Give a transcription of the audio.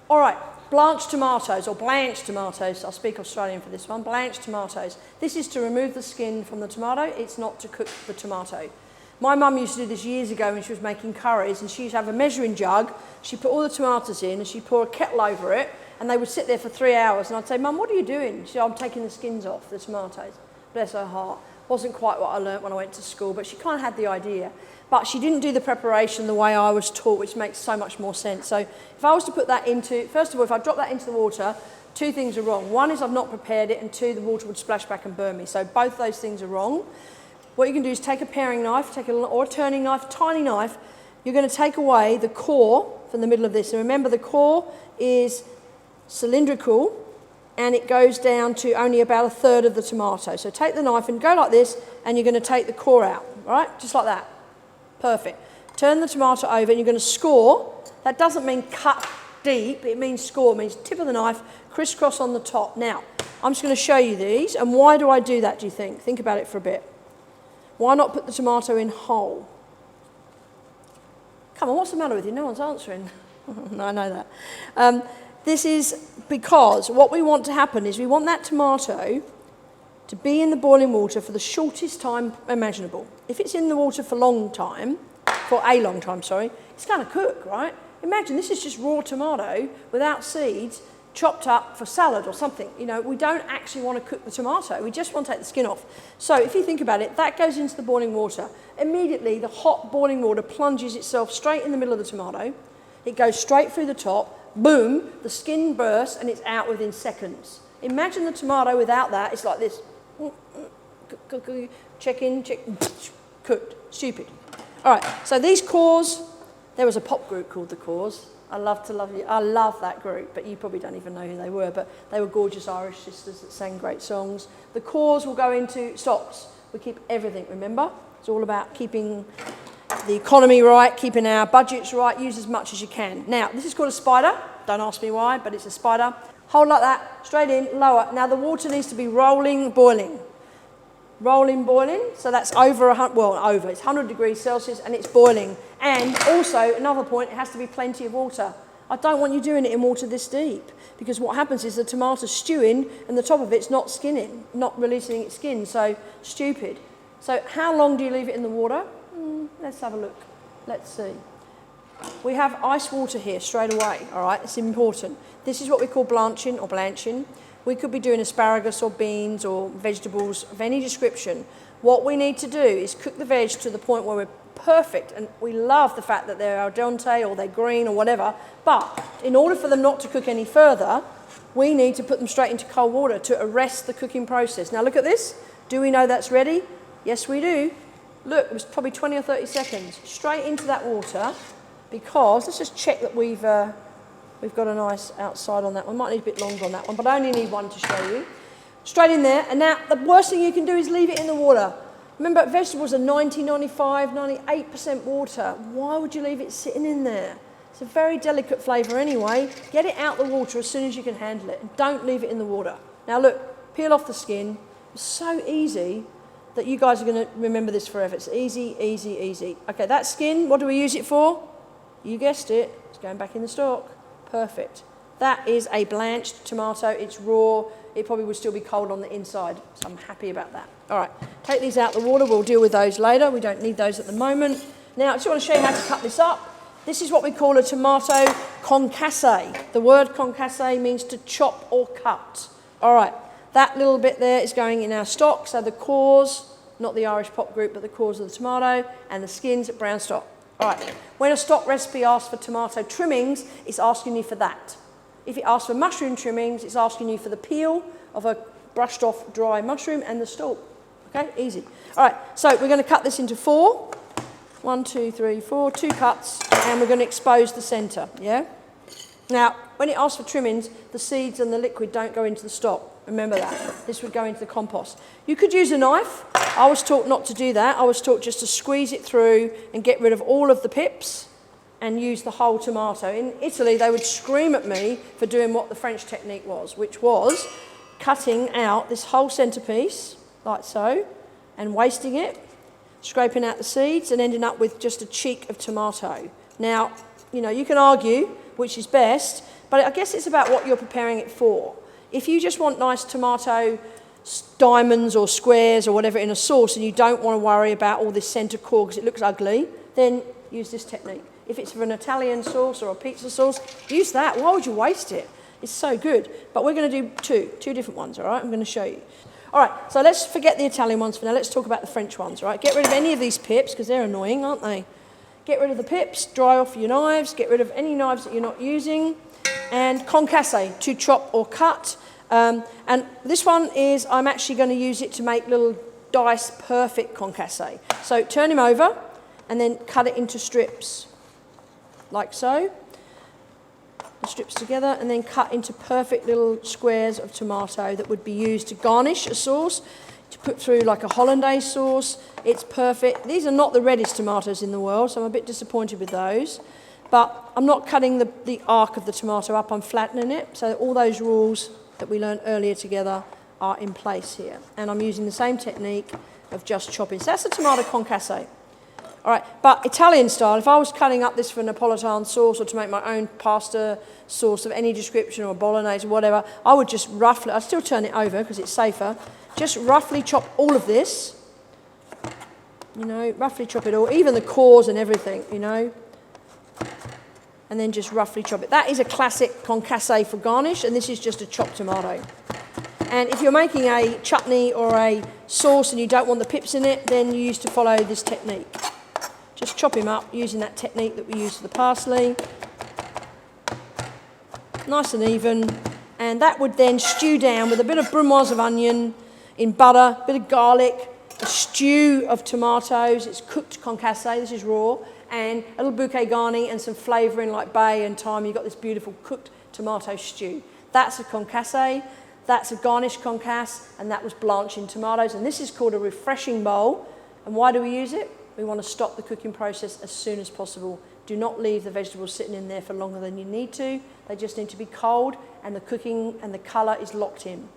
All right, blanched tomatoes, or blanched tomatoes. I'll speak Australian for this one. Blanched tomatoes. This is to remove the skin from the tomato. It's not to cook the tomato. My mum used to do this years ago when she was making curries, and she used to have a measuring jug. She'd put all the tomatoes in, and she'd pour a kettle over it, and they would sit there for 3 hours. And I'd say, Mum, what are you doing? She said, I'm taking the skins off the tomatoes. Bless her heart. Wasn't quite what I learnt when I went to school, but she kind of had the idea. But she didn't do the preparation the way I was taught, which makes so much more sense. So if I was to put that into, first of all, if I drop that into the water, two things are wrong. One is I've not prepared it, and two, the water would splash back and burn me. So both those things are wrong. What you can do is take a paring knife, or a turning knife, a tiny knife. You're going to take away the core from the middle of this. And remember, the core is cylindrical, and it goes down to only about a third of the tomato. So take the knife and go like this, and you're going to take the core out, all right? Just like that. Perfect. Turn the tomato over, and you're going to score. That doesn't mean cut deep, it means score. It means tip of the knife, crisscross on the top. Now, I'm just going to show you these, and why do I do that, do you think? Think about it for a bit. Why not put the tomato in whole? Come on, what's the matter with you? No one's answering. No, I know that. This is because what we want to happen is we want that tomato to be in the boiling water for the shortest time imaginable. If it's in the water for a long time, it's going to cook, right? Imagine this is just raw tomato without seeds, chopped up for salad or something. You know, we don't actually want to cook the tomato. We just want to take the skin off. So if you think about it, that goes into the boiling water. Immediately, the hot boiling water plunges itself straight in the middle of the tomato. It goes straight through the top. Boom, the skin bursts, and it's out within seconds. Imagine the tomato without that. It's like this. Check in, cooked. Stupid. All right, so these cores, there was a pop group called the Cores. I love that group, but you probably don't even know who they were, but they were gorgeous Irish sisters that sang great songs. The Cores will go into stocks. We keep everything, remember? It's all about keeping the economy right, keeping our budgets right, use as much as you can. Now, this is called a spider. Don't ask me why, but it's a spider. Hold like that, straight in, lower. Now, the water needs to be rolling, boiling. Rolling, boiling, so that's it's 100 degrees Celsius, and it's boiling. And also, another point, it has to be plenty of water. I don't want you doing it in water this deep, because what happens is the tomato's stewing, and the top of it's not skinning, not releasing its skin, so stupid. So how long do you leave it in the water? Let's have a look. Let's see. We have ice water here straight away, all right? It's important. This is what we call blanching. We could be doing asparagus or beans or vegetables of any description. What we need to do is cook the veg to the point where we're perfect, and we love the fact that they're al dente or they're green or whatever, but in order for them not to cook any further, we need to put them straight into cold water to arrest the cooking process. Now look at this. Do we know that's ready? Yes, we do. Look, it was probably 20 or 30 seconds. Straight into that water, because let's just check that we've got a nice outside on that one. Might need a bit longer on that one, but I only need one to show you. Straight in there, and now the worst thing you can do is leave it in the water. Remember, vegetables are 90, 95, 98% water. Why would you leave it sitting in there? It's a very delicate flavour anyway. Get it out the water as soon as you can handle it, and don't leave it in the water. Now look, peel off the skin. It's so easy that you guys are going to remember this forever. It's easy, easy, easy. Okay, that skin, what do we use it for? You guessed it, it's going back in the stock. Perfect. That is a blanched tomato. It's raw. It probably would still be cold on the inside, so I'm happy about that. All right, take these out of the water. We'll deal with those later. We don't need those at the moment. Now, I just want to show you how to cut this up. This is what we call a tomato concasse. The word concasse means to chop or cut. All right, that little bit there is going in our stock. So the cores, not the Irish pop group, but the cores of the tomato, and the skins at brown stock. All right, when a stock recipe asks for tomato trimmings, it's asking you for that. If it asks for mushroom trimmings, it's asking you for the peel of a brushed off dry mushroom and the stalk. Okay, easy. All right, so we're going to cut this into 4. 1, 2, 3, 4, 2 cuts, and we're going to expose the centre, yeah? Now, when it asks for trimmings, the seeds and the liquid don't go into the stock. Remember that. This would go into the compost. You could use a knife. I was taught not to do that. I was taught just to squeeze it through and get rid of all of the pips and use the whole tomato. In Italy, they would scream at me for doing what the French technique was, which was cutting out this whole centrepiece, like so, and wasting it, scraping out the seeds, and ending up with just a cheek of tomato. Now, you know, you can argue which is best, but I guess it's about what you're preparing it for. If you just want nice tomato diamonds or squares or whatever in a sauce and you don't want to worry about all this centre core because it looks ugly, then use this technique. If it's for an Italian sauce or a pizza sauce, use that. Why would you waste it? It's so good. But we're going to do two different ones, all right? I'm going to show you. All right, so let's forget the Italian ones for now. Let's talk about the French ones, all right? Get rid of any of these pips because they're annoying, aren't they? Get rid of the pips, dry off your knives, get rid of any knives that you're not using, and concasse, to chop or cut. And this one is, I'm actually going to use it to make little dice perfect concasse. So turn him over and then cut it into strips, like so. The strips together and then cut into perfect little squares of tomato that would be used to garnish a sauce, to put through like a hollandaise sauce. It's perfect. These are not the reddest tomatoes in the world, so I'm a bit disappointed with those. But I'm not cutting the arc of the tomato up, I'm flattening it, so that all those rules that we learned earlier together are in place here. And I'm using the same technique of just chopping. So that's the tomato concasse. All right, but Italian style, if I was cutting up this for Napolitan sauce or to make my own pasta sauce of any description or bolognese or whatever, I would just roughly, I'd still turn it over because it's safer, just roughly chop all of this, you know, roughly chop it all, even the cores and everything, you know, and then just roughly chop it. That is a classic concasse for garnish, and this is just a chopped tomato. And if you're making a chutney or a sauce and you don't want the pips in it, then you used to follow this technique. Just chop him up using that technique that we used for the parsley. Nice and even. And that would then stew down with a bit of brunoise of onion in butter, a bit of garlic, a stew of tomatoes. It's cooked concasse, this is raw, and a little bouquet garni and some flavouring like bay and thyme. You've got this beautiful cooked tomato stew. That's a concasse. That's a garnished concasse, and that was blanching tomatoes. And this is called a refreshing bowl. And why do we use it? We want to stop the cooking process as soon as possible. Do not leave the vegetables sitting in there for longer than you need to. They just need to be cold, and the cooking and the colour is locked in.